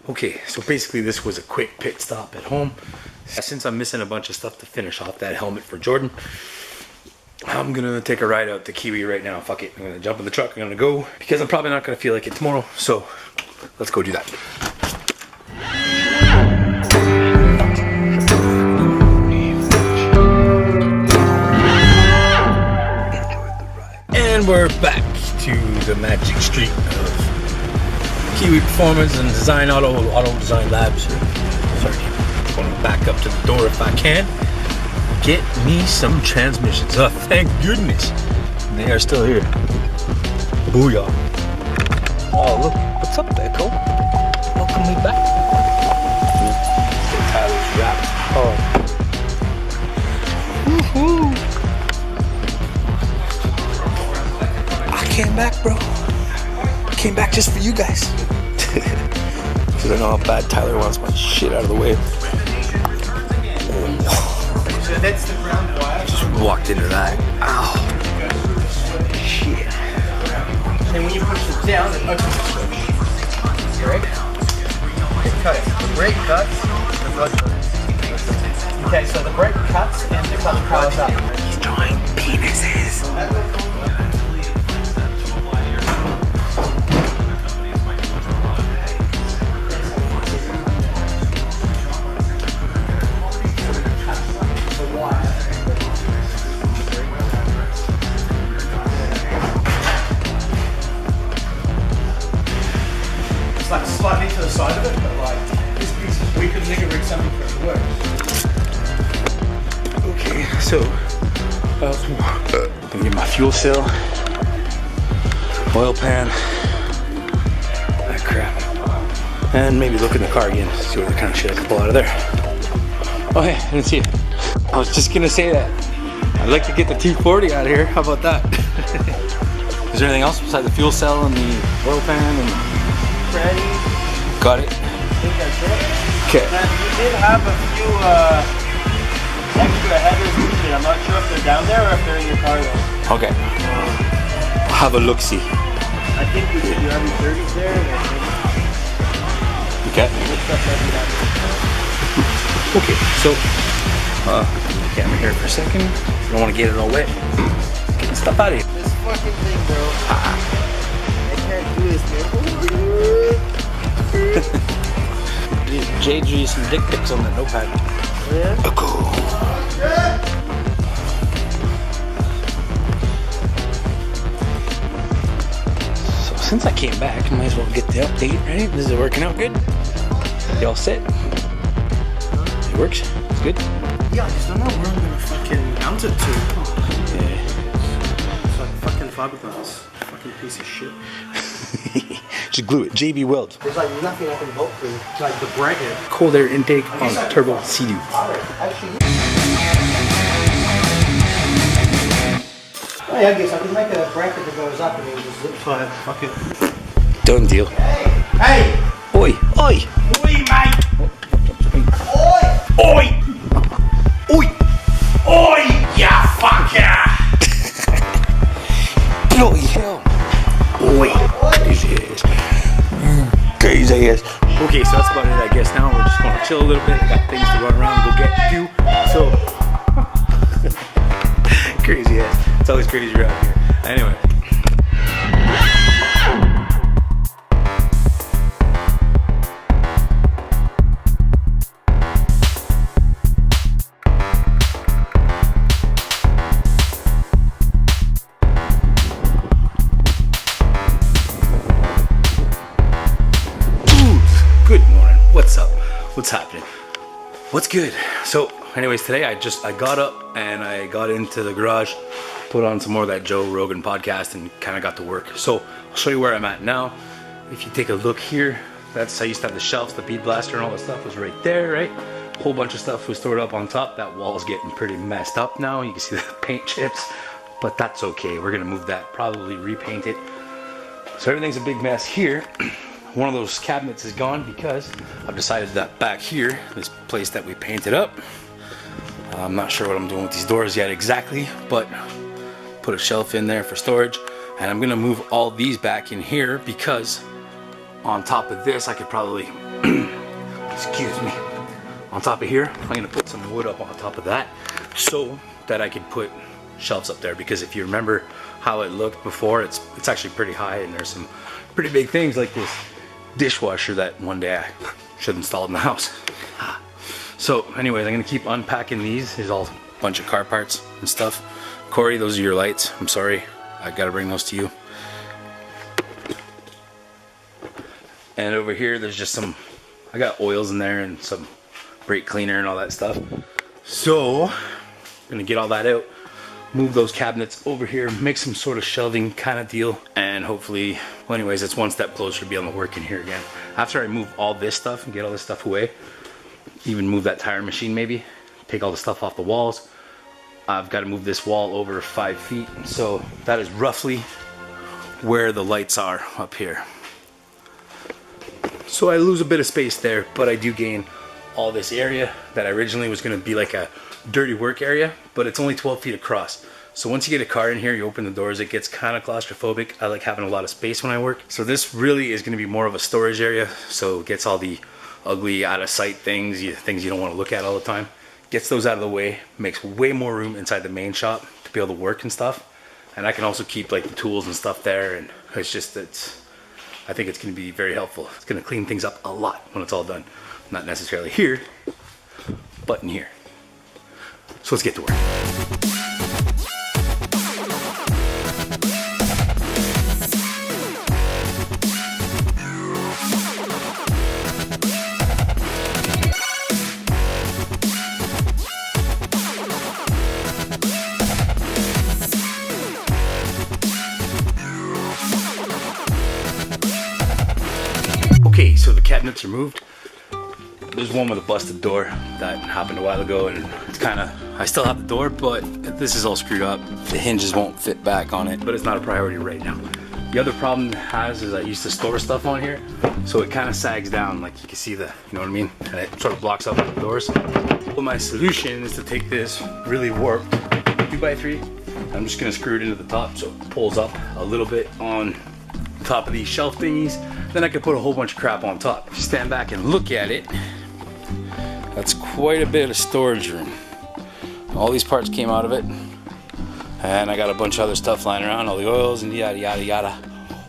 Okay, so basically this was a quick pit stop at home. Since I'm missing a bunch of stuff to finish off that helmet for Jordan, I'm gonna take a ride out to Kiwi right now. Fuck it, I'm gonna jump in the truck, I'm gonna go, because I'm probably not gonna feel like it tomorrow, so let's go do that. And we're back to the magic street of Kiwi Performance and Design Auto Design Labs. Sorry, I'm going to back up to the door if I can. Get me some transmissions. Oh, thank goodness they are still here. Booyah! Oh, look, what's up there, Cole? Welcome me back. Tyler's wrapped. Oh. Woohoo! I came back, bro. I came back just for you guys. Because I know how bad Tyler wants my shit out of the way. Just walked into that. Ow. Shit. And then when you push it down, it opens. Brake. It cuts. The brake cuts, the clutch cuts. Okay, so the brake cuts and the clutch powers up. He's drawing penises. Slightly to the side of it, but like this piece, we could nigger rig something for it to work. Okay, so I'm gonna get my fuel cell, oil pan, that crap, and maybe look in the car again, see what kind of shit I can pull out of there. Oh hey, I didn't see it. I was just gonna say that. I'd like to get the 240 out of here. How about that? Is there anything else besides the fuel cell and the oil pan and? Ready? Got it. I think that's it. Okay. And we did have a few extra headers moving. I'm not sure if they're down there or if they're in your car though. Okay. I'll have a look-see. I think we should do every 30s there. Okay. Okay, so camera here for a second. I don't want to get it all wet. Get the stuff out of here. This fucking thing, bro. I can't do this, man. Jay drew some dick pics on the notepad. Yeah? Cool. So since I came back, I might as well get the update, right? This is working out good. You all set? It works? It's good? Yeah, I just don't know where I'm gonna fucking mount it to. Yeah. It's like fucking fiberglass. Fucking piece of shit. Just glue it. JB Weld. There's like nothing I can bolt through. Like the bracket. Cold air intake on turbo Sea-Doo. Actually, oh yeah, I guess I can make a bracket that goes up and then just zip tie it. Fuck it. Done deal. Hey! Oi! Oi! Oi, mate! Oi! Oi! Oi! Oi! Ya fucker! Bloody hell! Oi! Crazy ass. Crazy ass. Okay, so that's about it, I guess. Now we're just gonna chill a little bit. Got things to run around, go get to. So crazy ass. It's always crazy around here. Anyway. Good morning. What's up? What's happening? What's good? So anyways, today I got up and I got into the garage, put on some more of that Joe Rogan podcast and kind of got to work. So I'll show you where I'm at now. If you take a look here, that's I used to have the shelves, the bead blaster and all that stuff was right there, right? A whole bunch of stuff was stored up on top. That wall's getting pretty messed up now. You can see the paint chips, but that's okay. We're gonna move that, probably repaint it. So everything's a big mess here. One of those cabinets is gone because I've decided that back here, this place that we painted up, I'm not sure what I'm doing with these doors yet exactly, but put a shelf in there for storage, and I'm gonna move all these back in here because on top of this I could probably excuse me, on top of here. I'm gonna put some wood up on top of that so that I could put shelves up there, because if you remember how it looked before, it's actually pretty high, and there's some pretty big things like this dishwasher that one day I should install in the house. So anyways, I'm gonna keep unpacking these. There's all a bunch of car parts and stuff. Corey, those are your lights. I'm sorry, I gotta bring those to you. And over here, there's just some, I got oils in there and some brake cleaner and all that stuff. So, I'm gonna get all that out, move those cabinets over here, make some sort of shelving kind of deal, and hopefully, well anyways, it's one step closer to be able to work in here again. After I move all this stuff and get all this stuff away, even move that tire machine maybe, take all the stuff off the walls, I've got to move this wall over 5 feet. So that is roughly where the lights are up here. So I lose a bit of space there, but I do gain all this area that originally was going to be like a dirty work area, but it's only 12 feet across. So once you get a car in here, you open the doors, it gets kind of claustrophobic. I like having a lot of space when I work. So this really is going to be more of a storage area. So it gets all the ugly, out of sight things you don't want to look at all the time. Gets those out of the way, makes way more room inside the main shop to be able to work and stuff. And I can also keep like the tools and stuff there, and it's just, I think it's going to be very helpful. It's going to clean things up a lot when it's all done. Not necessarily here, but in here. So let's get to work. Okay, so the cabinets are moved. There's one with a busted door that happened a while ago, and it's kind of, I still have the door, but this is all screwed up. The hinges won't fit back on it, but it's not a priority right now. The other problem it has is I used to store stuff on here, so it kind of sags down, like you can see the, you know what I mean? And it sort of blocks up the doors. Well, my solution is to take this really warped 2x3. I'm just gonna screw it into the top so it pulls up a little bit on the top of these shelf thingies. Then I can put a whole bunch of crap on top. If you stand back and look at it, that's quite a bit of storage room. All these parts came out of it, and I got a bunch of other stuff lying around, all the oils and yada yada yada.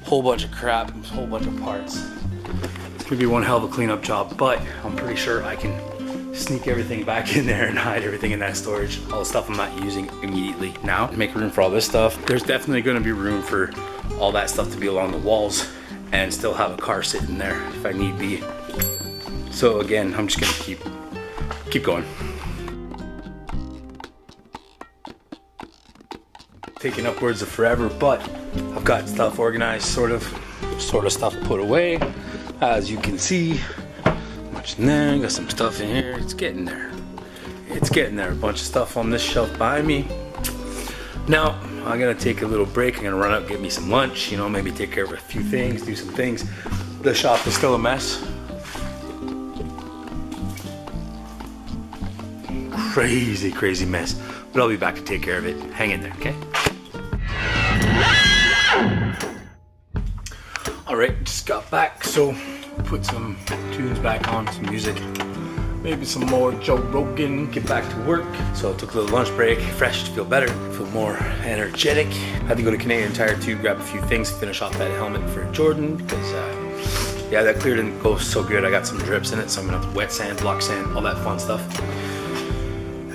Whole bunch of crap, whole bunch of parts. It's gonna be one hell of a cleanup job, but I'm pretty sure I can sneak everything back in there and hide everything in that storage. All the stuff I'm not using immediately now. Make room for all this stuff. There's definitely gonna be room for all that stuff to be along the walls and still have a car sitting there if I need be. So again, I'm just gonna keep going. Taking upwards of forever, but I've got stuff organized, sort of stuff put away. As you can see, much in there, got some stuff in here. It's getting there. It's getting there. A bunch of stuff on this shelf behind me. Now, I'm gonna take a little break. I'm gonna run out, get me some lunch, you know, maybe take care of a few things, do some things. The shop is still a mess. Crazy, crazy mess. But I'll be back to take care of it. Hang in there, okay? All right, just got back, so put some tunes back on, some music. Maybe some more Joe Rogan, get back to work. So I took a little lunch break, fresh to feel better, feel more energetic. Had to go to Canadian Tire to grab a few things, finish off that helmet for Jordan, because yeah, that clear didn't go so good. I got some drips in it, so I'm gonna have to wet sand, block sand, all that fun stuff.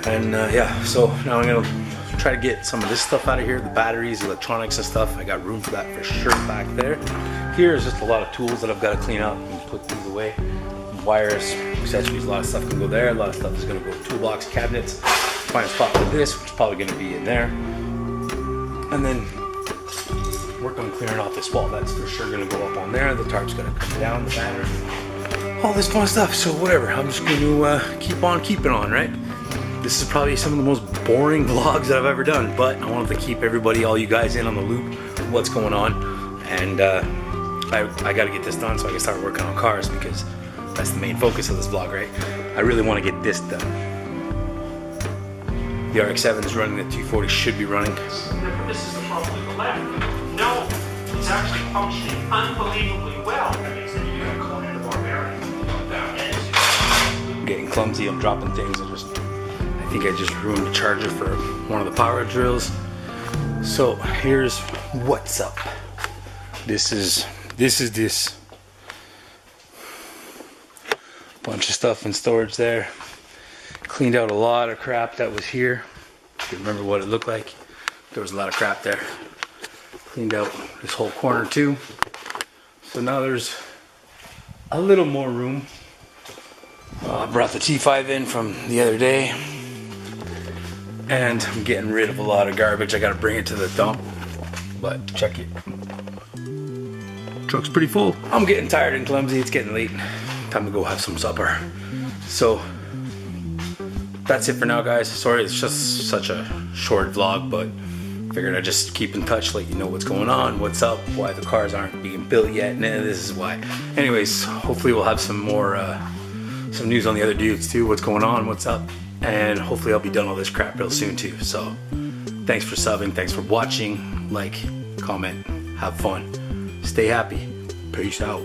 And yeah, so now I'm gonna try to get some of this stuff out of here, the batteries, electronics and stuff. I got room for that for sure back there. Here is just a lot of tools that I've got to clean up and put these away. Wires, accessories, a lot of stuff can go there. A lot of stuff is going to go toolbox, cabinets. Find a spot for this, which is probably going to be in there. And then work on clearing off this wall. That's for sure going to go up on there. The tarp's going to come down, the banner, all this fun stuff. So whatever, I'm just going to keep on keeping on, right? This is probably some of the most boring vlogs that I've ever done, but I wanted to keep everybody, all you guys in on the loop of what's going on. And I got to get this done so I can start working on cars, because that's the main focus of this vlog, right? I really want to get this done. The RX-7 is running, the 240 should be running. This is probably the left. No, it's actually functioning unbelievably well. That means that you got to clone into more bearings. being clumsy. I'm dropping things. I think I just ruined the charger for one of the power drills. So here's what's up. This is bunch of stuff in storage there. Cleaned out a lot of crap that was here. If you remember what it looked like, there was a lot of crap there. Cleaned out this whole corner too. So now there's a little more room. I brought the T5 in from the other day, and I'm getting rid of a lot of garbage. I gotta bring it to the dump, but check it. Truck's pretty full. I'm getting tired and clumsy. It's getting late. Time to go have some supper. So that's it for now, guys. Sorry, it's just such a short vlog, but figured I'd just keep in touch, let you know what's going on, what's up, why the cars aren't being built yet, and this is why. Anyways, hopefully we'll have some more, some news on the other dudes too, what's going on, what's up, and hopefully I'll be done all this crap real soon too. So thanks for subbing, thanks for watching, like, comment, have fun, stay happy, peace out.